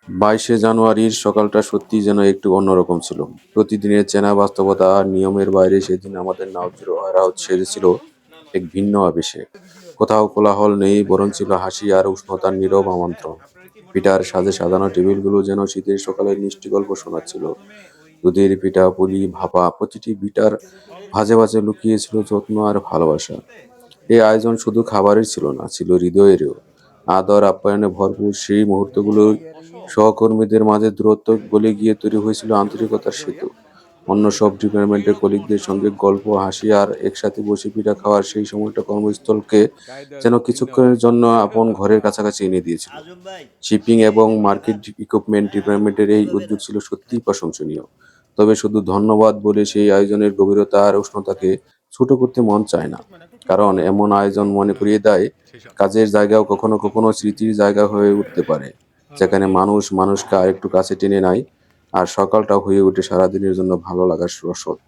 22শে জানুয়ারির সকালটা সত্যিই যেন একটু অন্যরকম ছিল। প্রতিদিনের চেনা বাস্তবতা আর নিয়মের বাইরে সেদিন আমাদের নাও ছেড়েছিল এক ভিন্ন আবেশে। কোথাও কোলাহল নেই, বরং ছিল হাসি আর উষ্ণতার নীরব আমন্ত্রণ। পিঠার সাজে সাজানো টেবিলগুলো যেন শীতের সকালের মিষ্টি গল্প শোনাচ্ছিল। দুধের পিঠা, পুলি, ভাপা, প্রতিটি বিটার ভাজে ভাজে লুকিয়েছিল যত্ন আর ভালোবাসা। এই আয়োজন শুধু খাবারের ছিল না, ছিল হৃদয়েরও। আদর আপ্যায়নে ভরপুর সেই মুহূর্তগুলো সহকর্মীদের মাঝে দূরত্ব গলে গিয়ে তৈরি হয়েছিল আন্তরিকতার সেতু। অন্য সব ডিপার্টমেন্টের কলিগদের সঙ্গে গল্প, হাসি আর একসাথে বসে পিঠা খাওয়ার সেই সময়টা কর্মস্থলকে যেন কিছুক্ষণের জন্য আপন ঘরের কাছাকাছি এনে দিয়েছিল। শিপিং এবং মার্কেট ইকুইপমেন্ট ডিপার্টমেন্টের এই উদ্যোগ ছিল সত্যিই প্রশংসনীয়। তবে শুধু ধন্যবাদ বলে সেই আয়োজনের গভীরতা আর উষ্ণতাকে ছোট করতে মন চায় না। কারণ এমন আয়োজন মনে করিয়ে দেয়, কাজের জায়গাও কখনো কখনো স্মৃতির জায়গা হয়ে উঠতে পারে, যেখানে মানুষ মানুষকে আরেকটু কাছে টেনে নেয় আর সকালটা হয়ে ওঠে সারাদিনের জন্য ভালো লাগার রসদ।